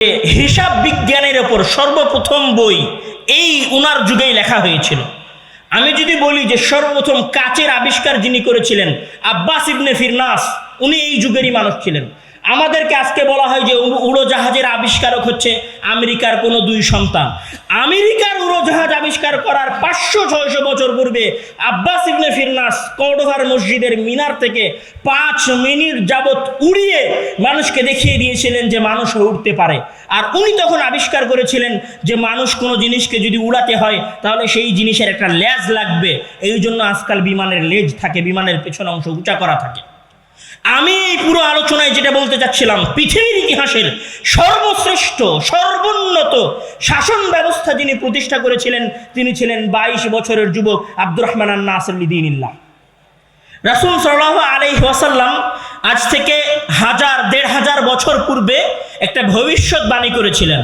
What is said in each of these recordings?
হিসাব বিজ্ঞানের ওপর সর্বপ্রথম বই এই উনার যুগেই লেখা হয়েছিল। আমি যদি বলি যে সর্বপ্রথম কাচের আবিষ্কার যিনি করেছিলেন আব্বাস ইবনে ফিরনাস, উনি এই যুগেরই মানুষ ছিলেন। আমাদেরকে আজকে বলা হয় যে উড়োজাহাজের আবিষ্কারক হচ্ছে আমেরিকার কোনো দুই সন্তান। আমেরিকার উড়োজাহাজ আবিষ্কার করার 500-600 বছর পূর্বে আব্বাস ইবনে ফিরনাস কর্ডোভার মসজিদের মিনার থেকে 5 মিনিট যাবৎ উড়িয়ে মানুষকে দেখিয়ে দিয়েছিলেন যে মানুষও উড়তে পারে। আর উনি তখন আবিষ্কার করেছিলেন যে মানুষ কোনো জিনিসকে যদি উড়াতে হয় তাহলে সেই জিনিসের একটা লেজ লাগবে। এই জন্য আজকাল বিমানের লেজ থাকে, বিমানের পেছন অংশ উঁচা করা থাকে। আমি এই পুরো আলোচনায় যেটা বলতে চাচ্ছিলাম, পৃথিবীর ইতিহাসের সর্বশ্রেষ্ঠ সর্বোন্নত শাসন ব্যবস্থা যিনি প্রতিষ্ঠা করেছিলেন তিনি ছিলেন 22 বছরের যুবক আব্দুর রহমান আন-নাসির লিদিনিল্লাহ। রাসূল সাল্লাল্লাহু আলাইহি ওয়াসাল্লাম আজ থেকে 1000-1500 বছর পূর্বে একটা ভবিষ্যৎবাণী করেছিলেন।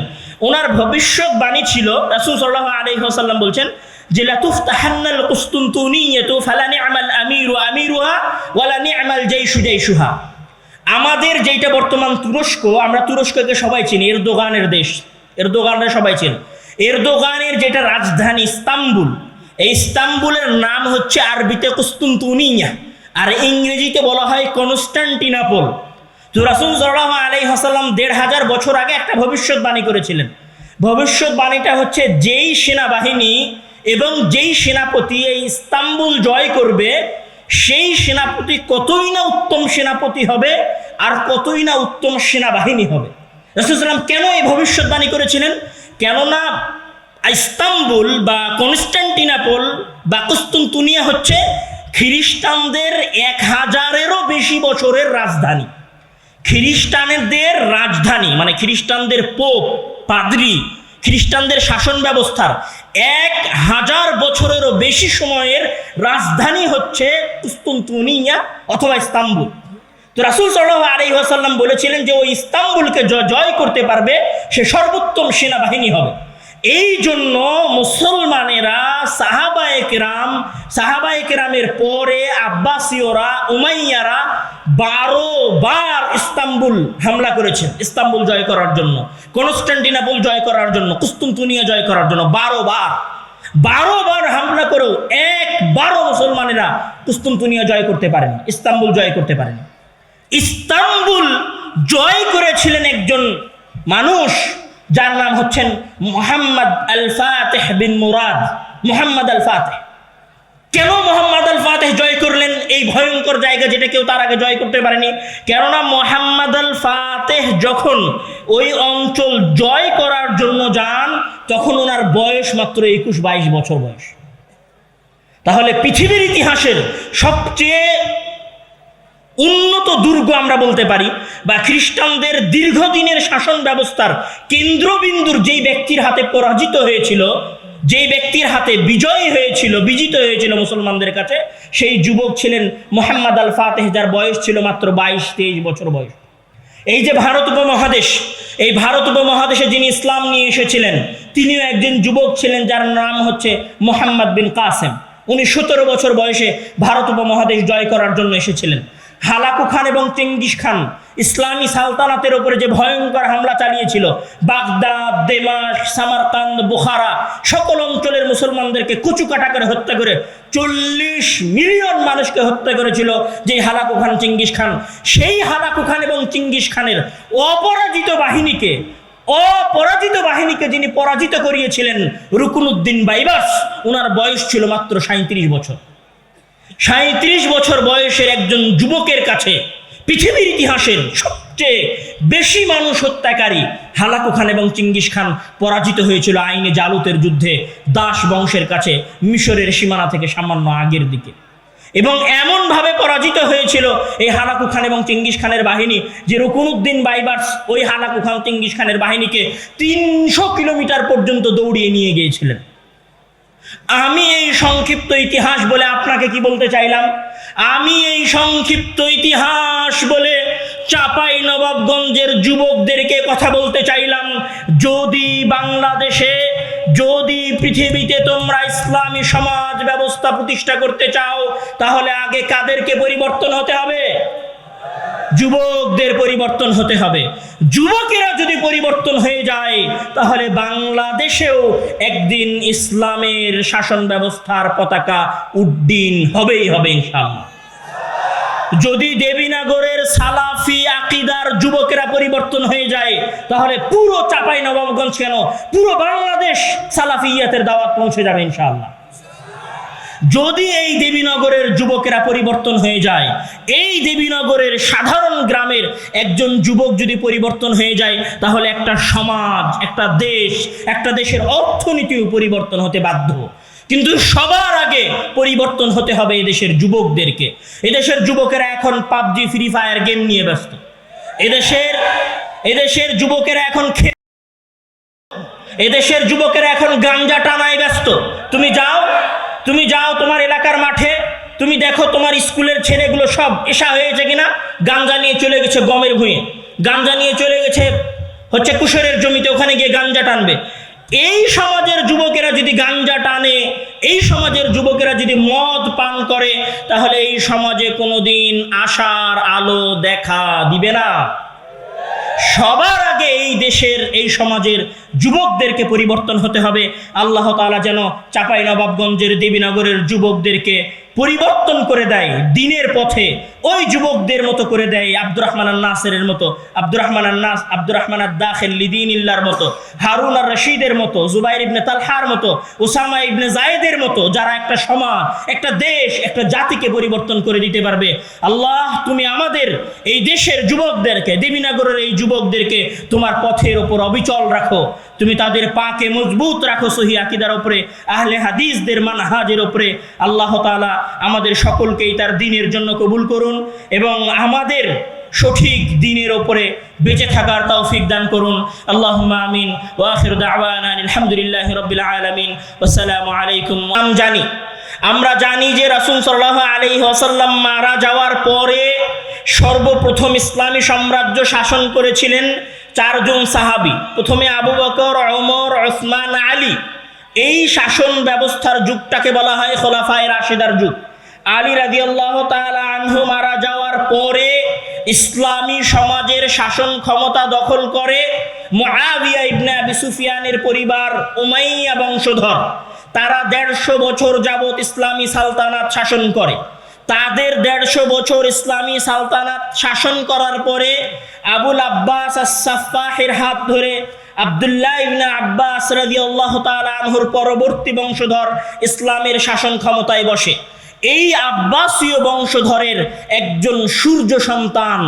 ওনার ভবিষ্যৎবাণী ছিল, রাসূল সাল্লাল্লাহু আলাইহি ওয়াসাল্লাম বলছেন যে লাতুফতাহান্নাল কুসতুনতুনিয়াতু ফালা নি'মাল আমিরু আমিরুহা ওয়ালা নি'মাল জাইশু জাইশুহা। আমাদের যেটা বর্তমান তুরস্ক, আমরা তুরস্ককে সবাই চিনি, এরদোগানের দেশ, এরদোগানরা সবাই চিনি। এরদোগানের যেটা রাজধানী ইস্তাম্বুল, এই ইস্তাম্বুলের নাম হচ্ছে আরবিতে কুসতুনতুনিয়া, আর ইংরেজিতে বলা হয় কনস্টান্টিনোপল। তো রাসূল সাল্লাল্লাহু আলাইহি ওয়াসাল্লাম 1500 বছর আগে একটা ভবিষ্যৎবাণী করেছিলেন। ভবিষ্যৎবাণীটা হচ্ছে যেই সেনাবাহিনী এবং যেই সেনাপতি এই ইস্তাম্বুল জয় করবে সেই সেনাপতি কতই না উত্তম সেনাপতি হবে আর কতই না উত্তম সেনাবাহিনী হবে। রাসূল সাল্লাল্লাহু আলাইহি ওয়াসাল্লাম কেন এই ভবিষ্যৎবাণী করেছিলেন? কেননা ইস্তাম্বুল বা কনস্টান্টিনোপল বা কুসতুনতুনিয়া হচ্ছে খ্রিস্টানদের 1000-এরও বেশি বছরের রাজধানী। খ্রিস্টানদের রাজধানী মানে খ্রিস্টানদের পোপ, পাদ্রী, খ্রিস্টানদের শাসন ব্যবস্থার 1000 বছরেরও বেশি সময়ের রাজধানী হচ্ছে কুসতুনতুনিয়া অথবা ইস্তাম্বুল। তো রাসূল সাল্লাল্লাহু আলাইহি ওয়াসাল্লাম বলেছিলেন যে ওই ইস্তাম্বুলকে জয় করতে পারবে সে সর্বোত্তম সেনাবাহিনী হবে। এই জন্য মুসলমানেরা সাহাবায়ে কেরামের পরে আব্বাসীয়রা, উমাইয়ারা 12 বার ইস্তাম্বুল হামলা করেছেন ইস্তাম্বুল জয় করার জন্য, কনস্টান্টিনোপল জয় করার জন্য, কুসতুনতুনিয়া জয় করার জন্য 12 বার হামলা করেও একবারও মুসলমানেরা কুসতুনতুনিয়া জয় করতে পারেনি, ইস্তাম্বুল জয় করতে পারেনি। ইস্তাম্বুল জয় করেছিলেন একজন মানুষ যার নাম হচ্ছেন মুহাম্মদ আল ফাতিহ বিন মুরাদ। মুহাম্মদ আল ফাতিহ কেন মুহাম্মদ আল ফাতিহ জয় করলেন এই ভয়ঙ্কর জায়গা যেটা কেউ তার আগে জয় করতে পারেনি? কেননা মুহাম্মদ আল ফাতিহ যখন ওই অঞ্চল জয় করার জন্য যান তখন ওনার বয়স মাত্র 21-22 বছর বয়স। তাহলে পৃথিবীর ইতিহাসের সবচেয়ে উন্নত দুর্গ আমরা বলতে পারি বা খ্রিস্টানদের দীর্ঘদিনের শাসন ব্যবস্থার কেন্দ্রবিন্দুর যেই ব্যক্তির হাতে পরাজিত হয়েছিল, যেই ব্যক্তির হাতে বিজিত হয়েছিল মুসলমানদের কাছে, সেই যুবক ছিলেন মুহাম্মদ আল ফাতিহ, যার বয়স ছিল মাত্র 22-23 বছর বয়স। এই যে ভারত উপমহাদেশ, এই ভারত উপমহাদেশে যিনি ইসলাম নিয়ে এসেছিলেন তিনিও একজন যুবক ছিলেন যার নাম হচ্ছে মুহাম্মদ বিন কাসেম। উনি 17 বছর বয়সে ভারত উপমহাদেশ জয় করার জন্য এসেছিলেন। হালাকু খান এবং চেঙ্গিস খান ইসলামী সালতানাতের উপরে যে ভয়ঙ্কর হামলা চালিয়েছিল, বাগদাদ, দেমাশক, সামারকান্দ, বুখারা সকল অঞ্চলের মুসলমানদেরকে কুচুকাটা করে হত্যা করে 40 মিলিয়ন মানুষকে হত্যা করেছিল যে হালাকু খান, চেঙ্গিস খান। সেই হালাকু খান এবং চেঙ্গিস খানের অপরাজিত বাহিনীকে যিনি পরাজিত করিয়েছিলেন রুকনুদ্দিন বাইবার্স, ওনার বয়স ছিল মাত্র 37 বছর। 37 বছর বয়সের একজন যুবকের কাছে পৃথিবীর ইতিহাসের সবচেয়ে বেশি মানুষ হত্যাকারী হালাকু খান এবং চেঙ্গিস খান পরাজিত হয়েছিল আইনে জালুতের যুদ্ধে দাস বংশের কাছে, মিশরের সীমানা থেকে সামান্য আগের দিকে। এবং এমনভাবে পরাজিত হয়েছিল এই হালাকু খান এবং চেঙ্গিস খানের বাহিনী যে রুকনুদ্দিন বাইবার্স ওই হালাকু খান চেঙ্গিস খানের বাহিনীকে 300 কিলোমিটার পর্যন্ত দৌড়িয়ে নিয়ে গিয়েছিলেন। আমি এই সংক্ষিপ্ত ইতিহাস বলে আপনাকে কি বলতে চাইলাম? আমি এই সংক্ষিপ্ত ইতিহাস বলে চাঁপাইনবাবগঞ্জের যুবকদেরকে কথা বলতে চাইলাম, যদি বাংলাদেশে, যদি পৃথিবীতে তোমরা ইসলামী সমাজ ব্যবস্থা প্রতিষ্ঠা করতে চাও তাহলে আগে কাদেরকে পরিবর্তন হতে হবে? যুবকদের পরিবর্তন হতে হবে। যুবকেরা যদি পরিবর্তন হয়ে যায় তাহলে বাংলাদেশেও একদিন ইসলামের শাসন ব্যবস্থার পতাকা উড্ডীন হবেই হবে ইনশাআল্লাহ। যদি দেবীনগরের সালাফি আকীদার যুবকেরা পরিবর্তন হয়ে যায় তাহলে পুরো চাঁপাইনবাবগঞ্জ কেন পুরো বাংলাদেশ সালাফিয়াতের দাওয়াত পৌঁছে যাবে ইনশাআল্লাহ। যদি এই দেবীনগরের যুবকেরা পরিবর্তন হয়ে যায়, এই দেবীনগরের সাধারণ গ্রামের একজন যুবক যদি পরিবর্তন হয়ে যায় তাহলে একটা সমাজ, একটা দেশের অর্থনীতিও পরিবর্তন হতে বাধ্য। কিন্তু সবার আগে পরিবর্তন হতে হবে এদেশের যুবকদেরকে। এদেশের যুবকেরা এখন পাবজি, ফ্রি ফায়ার গেম নিয়ে ব্যস্ত। এদেশের যুবকেরা এখন গাঞ্জা টানায় ব্যস্ত। তুমি যাও তোমার এলাকার মাঠে, তুমি দেখো তোমার স্কুলের ছেলেগুলো সব এসা হয়েছে কিনা, গাঞ্জা নিয়ে চলে গেছে গমের ভুঁয়ে, গাঞ্জা নিয়ে চলে গেছে কুশরের জমিতে, ওখানে গিয়ে গাঞ্জা টানবে। এই সমাজের যুবকেরা যদি গাঞ্জা টানে, এই সমাজের যুবকেরা যদি মদ পান করে তাহলে এই সমাজে কোনোদিন আশার আলো দেখা দিবে না। সবার আগে এই দেশের, এই সমাজের যুবকদেরকে পরিবর্তন হতে হবে। আল্লাহ তাআলা যেন চাঁপাইনবাবগঞ্জের দেবীনগরের যুবকদেরকে পরিবর্তন করে দেয় দিনের পথে, ওই যুবকদের মতো করে দেয় আব্দুর রহমান আন-নাসিরের মতো, আব্দুর রহমান আদ-দাখিল লিদিনিল্লাহর মতো, হারুন আর রশিদের মতো, জুবাইর ইবনে তালহার মতো, উসামা ইবনে জায়েদের মতো, যারা একটা সমাজ, একটা দেশ, একটা জাতিকে পরিবর্তন করে দিতে পারবে। আল্লাহ, তুমি আমাদের এই দেশের যুবকদেরকে, দেবীনগরের এই যুবকদেরকে তোমার পথের ওপর অবিচল রাখো। তুমি তাদের পাকে মজবুত রাখো সহিহ আকীদার উপরে, আহলে হাদিসদের মানহাজের উপরে। আল্লাহ তাআলা আমাদের সকলকেই তার দ্বীনের জন্য কবুল করুন এবং আমাদের সঠিক দ্বীনের উপরে বেঁচে থাকার তৌফিক দান করুন। আল্লাহুম্মা আমিন। ওয়া আখিরু দাওয়ানা আলহামদুলিল্লাহি রাব্বিল আলামিন। আসসালামু আলাইকুম। আমরা জানি যে রাসূল সাল্লাল্লাহু আলাইহি ওয়াসাল্লাম মারা যাওয়ার পরে সর্বপ্রথম ইসলামী সাম্রাজ্য শাসন করেছিলেন চারজন সাহাবী। প্রথমে আবু বকর, ওমর, ওসমান, আলী। এই শাসন ব্যবস্থার যুগটাকে বলা হয় খোলাফায়ে রাশিদার যুগ। আলী রাদিয়াল্লাহু তাআলা আনহু মারা যাওয়ার পরে ইসলামী সমাজের শাসন ক্ষমতা দখল করে মুআবিয়া ইবনে আবি সুফিয়ানের পরিবার, উমাইয়া বংশধর। তারা 150 বছর যাবত ইসলামী সালতানাত শাসন করে। তাদের 150 বছর ইসলামী সালতানাত শাসন করার পরে আবুল আব্বাস আস-সাফফাহের হাত ধরে আব্দুল্লাহ ইবনে আব্বাস রাদিয়াল্লাহু তাআলা আনহুর পরবর্তী বংশধর ইসলামের শাসন ক্ষমতায় বসে। এই আব্বাসীয় বংশধরের একজন সূর্য সন্তান,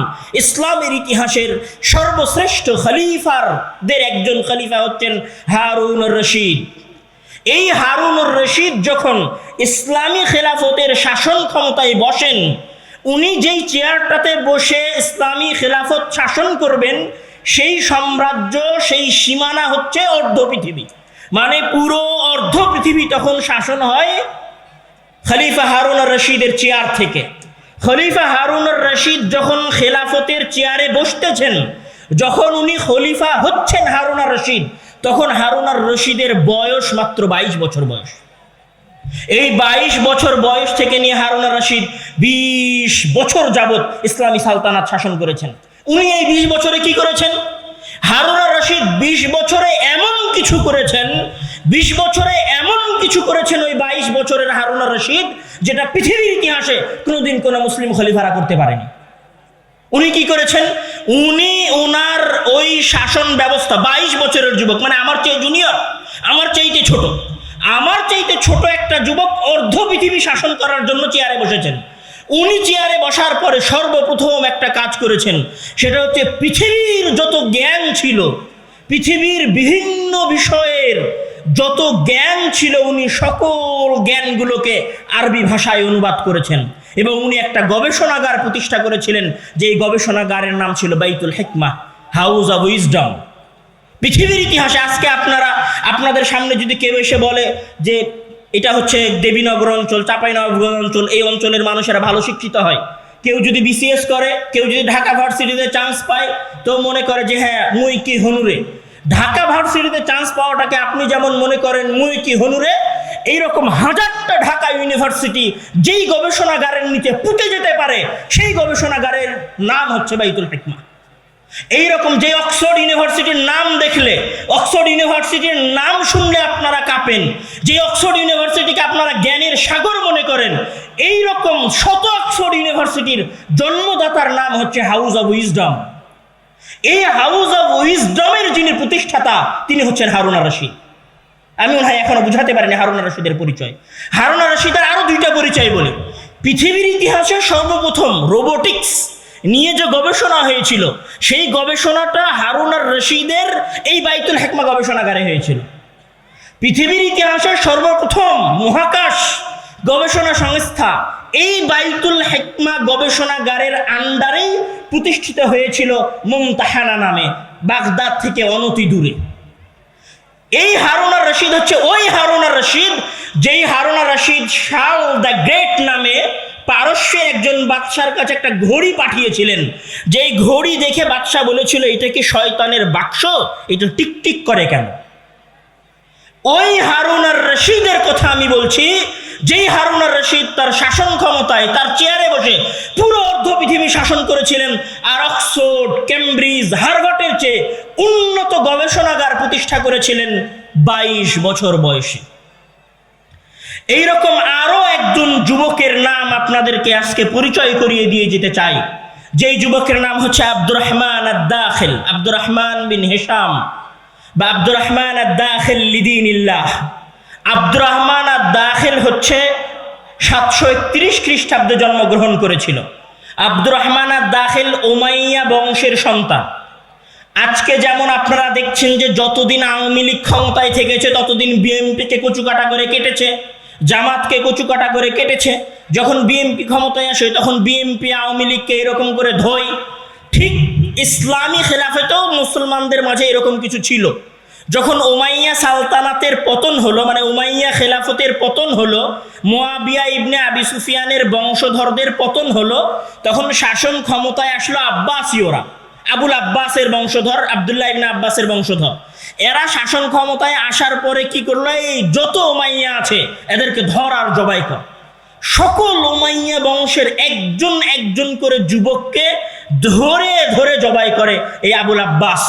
ইসলামের ইতিহাসের সর্বশ্রেষ্ঠ খলিফাদের একজন খলিফা হচ্ছেন হারুনুর রশিদ। এই হারুনুর রশিদ যখন ইসলামী খেলাফতের শাসন ক্ষমতায় বসেন, উনি যেই চেয়ারটাতে বসে ইসলামী খেলাফত শাসন করবেন, সেই সাম্রাজ্য, সেই সীমানা হচ্ছে অর্ধ পৃথিবী। মানে পুরো অর্ধ পৃথিবী তখন শাসন হয় খলিফা হারুনুর রশিদের চেয়ার থেকে। খলিফা হারুনুর রশিদ যখন খেলাফতের চেয়ারে বসতেছেন, যখন উনি খলিফা হচ্ছেন হারুনুর রশিদ, তখন হারুনুর রশিদের বয়স মাত্র 22 বছর বয়স। এই 22 বছর বয়স থেকে নিয়ে হারুনুর রশিদ 20 বছর যাবত ইসলামী সালতানাত শাসন করেছেন। উনি এই 20 বছরে কি করেছেন? হারুনুর রশিদ 20 বছরে এমন কিছু করেছেন, 20 বছরে এমন কিছু করেছেন ওই 22 বছরের হারুনুর রশিদ, যেটা পৃথিবীর ইতিহাসে কোনোদিন কোনো মুসলিম খলিফারা করতে পারেনি। উনি কি করেছেন? উনি ওনার ওই শাসন ব্যবস্থা, 22 বছরের যুবক, মানে আমার চেয়ে জুনিয়র, আমার চাইতে ছোট একটা যুবক অর্ধ পৃথিবী শাসন করার জন্য চেয়ারে বসেছেন। উনি চেয়ারে বসার পরে সর্বপ্রথম একটা কাজ করেছেন, সেটা হচ্ছে পৃথিবীর যত জ্ঞান ছিল, পৃথিবীর বিভিন্ন বিষয়ের যত জ্ঞান ছিল, উনি সকল জ্ঞানগুলোকে আরবি ভাষায় অনুবাদ করেছেন। এবং উনি একটা গবেষণাগার প্রতিষ্ঠা করেছিলেন, যে এই গবেষণাগারের নাম ছিল বাইতুল হিকমাহ, হাউস অব উইজডম। পৃথিবীর ইতিহাসে আজকে আপনাদের সামনে যদি কেউ এসে বলে যে এটা হচ্ছে দেবীনগর অঞ্চল, চাঁপাইনবাবগঞ্জ অঞ্চল, এই অঞ্চলের মানুষেরা ভালো শিক্ষিত হয়, কেউ যদি বিসিএস করে, কেউ যদি ঢাকা ভার্সিটিতে চান্স পায়, তো মনে করে যে হ্যাঁ মুই কি হনুরে। ঢাকা ভার্সিটিতে চান্স পাওয়াটাকে আপনি যেমন মনে করেন মুই কি হনুরে, এইরকম হাজারটা ঢাকা ইউনিভার্সিটি যেই গবেষণাগারের নিচে পুঁতে যেতে পারে, সেই গবেষণাগারের নাম হচ্ছে বাইতুল হিকমা। এইরকম যে অক্সফোর্ড ইউনিভার্সিটির নাম দেখলে, অক্সফোর্ড ইউনিভার্সিটির নাম শুনলে আপনারা কাঁপেন, যে অক্সফোর্ড ইউনিভার্সিটিকে আপনারা জ্ঞানের সাগর মনে করেন, এই রকম শত অক্সফোর্ড ইউনিভার্সিটির জন্মদাতার নাম হচ্ছে হাউস অব উইজডম। এই হাউস অব উইজডমের যিনি প্রতিষ্ঠাতা, তিনি হচ্ছেন হারুন আর রশিদ। আমি মনে হয় এখনো বুঝাতে পারিনি হারুন আর রশিদের পরিচয়। হারুন আর রশিদের আরো দুইটা পরিচয় বলি। পৃথিবীর ইতিহাসে সর্বপ্রথম রোবোটিক্স নিয়ে যে গবেষণা হয়েছিল, সেই গবেষণাটা হারুন আর রশিদের এই বাইতুল হিকমা গবেষণাগারে হয়েছিল। পৃথিবীর ইতিহাসে সর্বপ্রথম মহাকাশ গবেষণা সংস্থা এই বাইতুল হিকমা গবেষণাগারের আন্ডারেই প্রতিষ্ঠিত হয়েছিল মুমতাহানা নামে, বাগদাদ থেকে অনতি দূরে। এই হারুন আর রশিদ হচ্ছে ওই হারুন আর রশিদ, যেই হারুন আর রশিদ শাল দ্য গ্রেট নামে পারস্যের একজন বাদশার কাছে একটা ঘড়ি পাঠিয়েছিলেন। যেই ঘড়ি দেখে বাদশা বলেছিল, এটা কি শয়তানের বাক্স, এটা টিকটিক করে কেন? ওই হারুন আর রশিদের কথা আমি বলছি, যেই হারুন আর রশিদ তার শাসন ক্ষমতায়, তার চেয়ারে বসে পুরো অর্ধ পৃথিবী শাসন করেছিলেন, আর অক্সফোর্ড, কেমব্রিজ, হার্ভার্ডের চেয়ে উন্নত গবেষণাগার প্রতিষ্ঠা করেছিলেন 22 বছর বয়সে। এইরকম আরো একজন যুবকের নাম আপনাদেরকে আজকে পরিচয় করিয়ে দিয়ে যেতে চাই, যেই যুবকের নাম হচ্ছে আব্দুর রহমান আদ-দাখিল, আব্দুর রহমান বিন হিশাম বা আব্দুর রহমান আদ-দাখিল লিদিনিল্লাহ। আব্দুর রহমান আদ-দাখিল হচ্ছে 731 খ্রিস্টাব্দে জন্মগ্রহণ করেছিল। আব্দুর রহমান আদ-দাখিল উমাইয়া বংশের সন্তান। আজকে যেমন আপনারা দেখছেন যে যতদিন আওয়ামী লীগ ক্ষমতায় থেকেছে ততদিন বিএনপিকে কচুকাটা করে কেটেছে, জামাতকে কচুকাটা করে কেটেছে। যখন বিএনপি ক্ষমতায় আসে তখন বিএনপি আওয়ামী লীগকে এরকম করে ধোয়। ঠিক ইসলামী খেলাফতেও মুসলমানদের মাঝে এরকম কিছু ছিল। যখন উমাইয়া সালতানাতের পতন হলো, মানে উমাইয়া খেলাফতের পতন হলো, মুয়াবিয়া ইবনে আবি সুফিয়ানের বংশধরদের পতন হলো, তখন শাসন ক্ষমতায় আসলো আব্বাসীয়রা, আবুল আব্বাসের বংশধর, আব্দুল্লাহ ইবনে আব্বাসের বংশধর। এরা শাসন ক্ষমতায় আসার পরে কি করলো, এই যত উমাইয়া আছে এদেরকে ধর আর জবাই কর। সকল উমাইয়া বংশের একজন একজন করে যুবককে ধরে ধরে জবাই করে এই আবুল আব্বাস।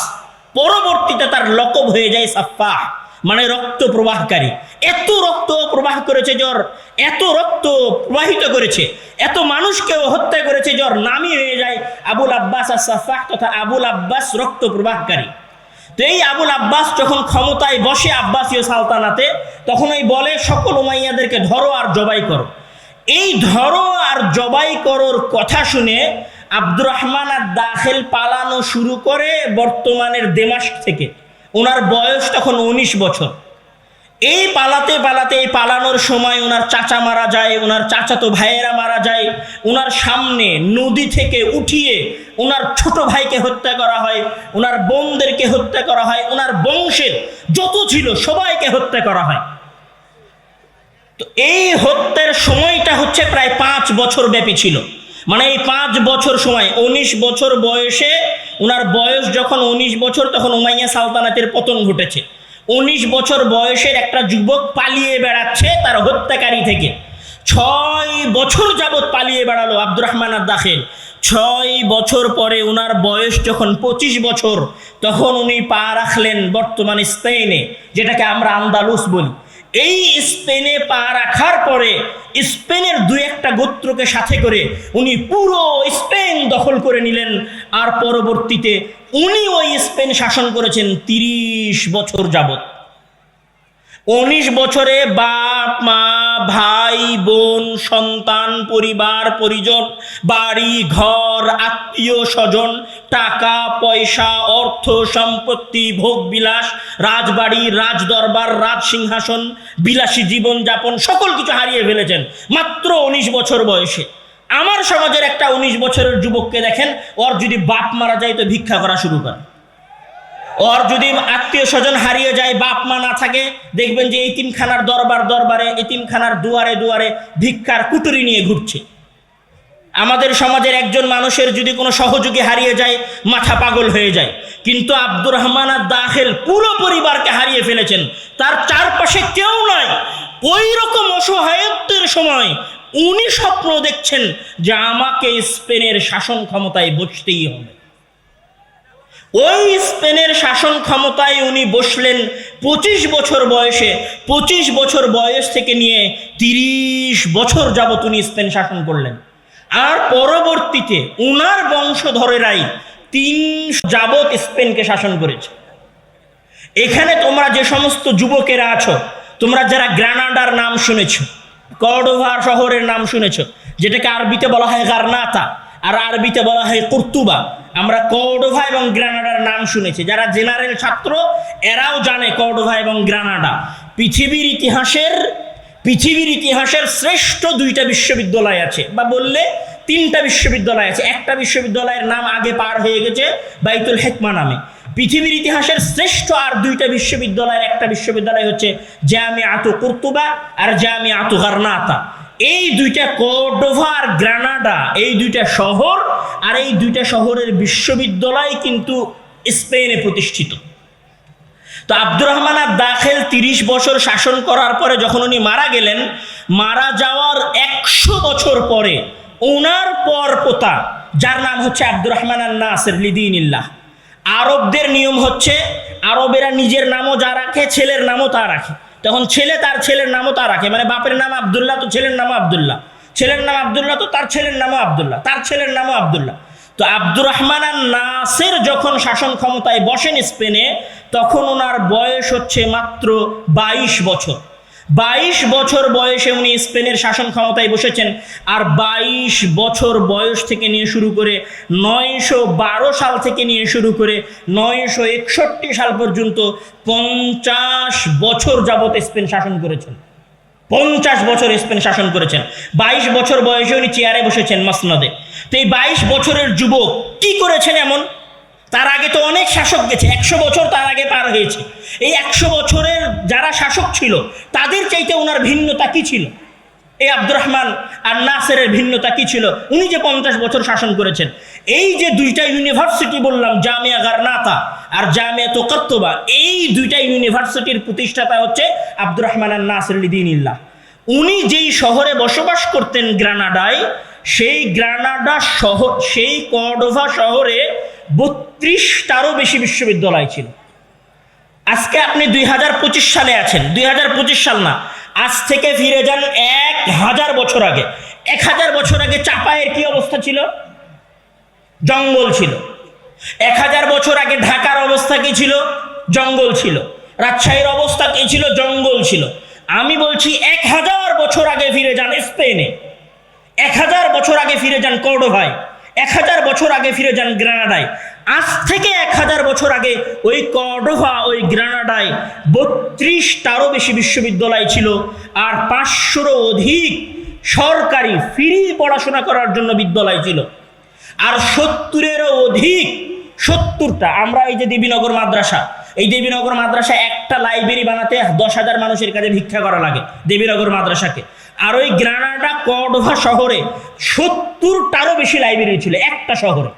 পরবর্তীতে তার লকব হয়ে যায় সাফাহ, মানে রক্ত প্রবাহকারী। এত রক্ত প্রবাহ করেছে জ্বর, এত রক্ত প্রবাহিত করেছে, এত মানুষকেও হত্যা করেছে জ্বর, নামই হয়ে যায় আবুল আব্বাস আস-সাফাহ তথা আবুল আব্বাস রক্ত প্রবাহকারী। তো এই আবুল আব্বাস যখন ক্ষমতায় বসে আব্বাসীয় সালতানাতে, তখন ওই বলে সকল উমাইয়াদেরকে ধরো আর জবাই করো। এই ধরো আর জবাই করোর কথা শুনে আব্দুর রহমান আদ-দাখিল পালানো শুরু করে বর্তমানের দেমাস্ক থেকে। ওনার বয়স তখন 19 বছর। এই পালাতে পালাতে, এই পালানোর সময় ওনার চাচা মারা যায়, ওনার চাচাতো ভাইয়েরা মারা যায়, ওনার সামনে নদী থেকে উঠিয়ে ওনার ছোট ভাইকে হত্যা করা হয়, ওনার বোনদেরকে হত্যা করা হয়, ওনার বংশের যত ছিল সবাইকে হত্যা করা হয়। তো এই হত্যার সময়টা হচ্ছে প্রায় 5 বছর ব্যাপী ছিল। মানে এই 5 বছর সময়, 19 বছর বয়সে, ওনার বয়স যখন 19 বছর, তখন উমাইয়া সালতানাতের পতন ঘটেছে। 19 বছর বয়সের একটা যুবক পালিয়ে বেড়াচ্ছে তার হত্যাকারী থেকে। 6 বছর যাবৎ পালিয়ে বেড়ালো আব্দুর রহমান আদ-দাখিল। 6 বছর পরে ওনার বয়স যখন 25 বছর, তখন উনি পা রাখলেন বর্তমান স্পেনে, যেটাকে আমরা আন্দালুস বলি। এই স্পেনে পা রাখার পরে স্পেনের 2-1টা গোত্রকে সাথে করে উনি পুরো স্পেন দখল করে নিলেন। আর পরবর্তীতে উনি ওই স্পেন শাসন করেছেন 30 বছর যাবৎ। 19 বছরে বাপ মা, ভাই বোন, সন্তান, পরিবার পরিজন, বাড়ি ঘর, আত্মীয় স্বজন, টাকা পয়সা, অর্থ সম্পত্তি, ভোগ বিলাস, রাজবাড়ি, রাজদরবার, রাজসিংহাসন, বিলাসী জীবনযাপন, সকল কিছু হারিয়ে ফেলেছেন মাত্র 19 বছর বয়সে। আমার সমাজের একটা 19 বছরের যুবককে দেখেন, ওর যদি বাপ মারা যায় তো ভিক্ষা করা শুরু করে। ওর যদি আত্মীয় স্বজন হারিয়ে যায়, বাপ মা না থাকে, দেখবেন যে এতিমখানার দরবারে, এতিমখানার দুয়ারে দুয়ারে ভিক্ষার কুটুরি নিয়ে ঘুরছে। আমাদের সমাজের একজন মানুষের যদি কোনো সহযোগী হারিয়ে যায়, মাথা পাগল হয়ে যায়। কিন্তু আব্দুর রহমান আদ-দাখিল পুরো পরিবারকে হারিয়ে ফেলেছেন। তার চারপাশে কেউ নাই, ওই রকম অসহায়ত্বের সময় উনি স্বপ্ন দেখছেন যে আমাকে স্পেনের শাসন ক্ষমতায় বসতেই হবে। ওই স্পেনের শাসন ক্ষমতায় উনি বসলেন 25 বছর বয়সে। 25 বছর বয়স থেকে নিয়ে 30 বছর যাবত উনি স্পেন শাসন করলেন। আর পরবর্তীতে উনার বংশধরেরাই 3 যাবত স্পেনকে শাসন করেছে। এখানে তোমরা যে সমস্ত যুবকেরা আছো, তোমরা যারা গ্রানাডার নাম শুনেছো, কর্ডোভা শহরের নাম শুনেছো, যেটাকে আরবিতে বলা হয় গারনাতা আর আরবিতে বলা হয় কুর্তুবা, আমরা কর্ডোভা এবং গ্রানাডার নাম শুনেছি। যারা জেনারেল ছাত্র এরাও জানে কর্ডোভা এবং গ্রানাডা পৃথিবীর ইতিহাসের শ্রেষ্ঠ 2টা বিশ্ববিদ্যালয় আছে, বা বললে 3টা বিশ্ববিদ্যালয় আছে। একটা বিশ্ববিদ্যালয়ের নাম আগে পার হয়ে গেছে, বাইতুল হিকমা নামে। পৃথিবীর ইতিহাসের শ্রেষ্ঠ আর 2টা বিশ্ববিদ্যালয়ের একটা বিশ্ববিদ্যালয় হচ্ছে জামিআতু কুর্তুবা আর জামিআতু গারনাতা। এই 2টা কর্ডোভা আর গ্রানাডা, এই 2টা শহর আর এই 2টা শহরের বিশ্ববিদ্যালয় কিন্তু স্পেনে প্রতিষ্ঠিত। তো আব্দুর রহমান আদ দাখিল 30 বছর শাসন করার পরে যখন উনি মারা গেলেন, মারা যাওয়ার 100 বছর পরে ওনার পরপোতা, যার নাম হচ্ছে আব্দুর রহমান আন নাসির লিদিনিল্লাহ। আরবদের নিয়ম হচ্ছে আরবেরা নিজের নামও যা রাখে, ছেলের নামও তা রাখে। তখন ছেলে তার ছেলের নামও তা রাখে, মানে বাপের নাম আব্দুল্লাহ তো ছেলের নামও আব্দুল্লাহ, ছেলের নাম আব্দুল্লাহ তো তার ছেলের নামও আব্দুল্লাহ, তার ছেলের নামও আব্দুল্লাহ। তো আব্দুর রহমান আন নাসির যখন শাসন ক্ষমতায় বসেন স্পেনে, তখন ওনার বয়স হচ্ছে মাত্র 22 বছর। 22 বছর বয়সে উনি স্পেনের শাসন ক্ষমতায় বসেছেন। আর 22 বছর বয়স থেকে নিয়ে শুরু করে 912 সাল থেকে নিয়ে শুরু করে 961 সাল পর্যন্ত 50 বছর যাবত স্পেন শাসন করেছেন। 50 বছর স্পেন শাসন করেছেন। 22 বছর বয়সে উনি চেয়ারে বসেছেন মসনদে। তো এই 22 বছরের যুবক কি করেছেন এমন? তার আগে তো অনেক শাসক গেছে, 100 বছর তার আগে পার হয়েছে। এই 100 বছরের যারা শাসক ছিল তাদের চাইতে ওনার ভিন্নতা কি ছিল? এই আব্দুর রহমান আর নাসিরের ভিন্নতা কি ছিল? উনি যে 50 বছর শাসন করেছেন। এই যে 2টা ইউনিভার্সিটি বললাম, জামিয়া গারনাতা আর জামিয়াতু কুর্তুবা, এই 2টা ইউনিভার্সিটির প্রতিষ্ঠাতা হচ্ছে আব্দুর রহমান আর নাসির লিদিনিল্লাহ। উনি যেই শহরে বসবাস করতেন গ্রানাডায়, সেই গ্রানাডা শহর, সেই কর্ডোভা শহরে 32টারও বেশি বিশ্ববিদ্যালয় ছিল। আজকে আপনি 2025 সালে আছেন, 2025 সাল না, আজ থেকে ফিরে যান 1000 বছর আগে। 1000 বছর আগে চাপায়ের কি অবস্থা ছিল? জঙ্গল ছিল। 1000 বছর আগে ঢাকার অবস্থা কি ছিল? জঙ্গল ছিল। রাজশাহীর অবস্থা কি ছিল? জঙ্গল ছিল। আমি বলছি 1000 বছর আগে ফিরে যান স্পেনে, 1000 বছর আগে ফিরে যান কর্ডোভায়, 1000 বছর আগে ফিরে যান গ্রানাডায়। আজ থেকে 1000 বছর আগে ওই কর্ডোভা, ওই গ্রানাডায় 32টারও বেশি বিশ্ববিদ্যালয় ছিল, আর 500রও অধিক সরকারি ফ্রি পড়াশোনা করার জন্য বিদ্যালয় ছিল, আর 70-এরও অধিক, 70টা। আমরা এই যে দেবীনগর মাদ্রাসা, এই দেবীনগর মাদ্রাসা একটা লাইব্রেরি বানাতে 10,000 মানুষের কাছে ভিক্ষা করা লাগে দেবীনগর মাদ্রাসাকে। আর ওই গ্রানাডা কর্ডোভা শহরে 70টারও বেশি লাইব্রেরি ছিল একটা শহরে।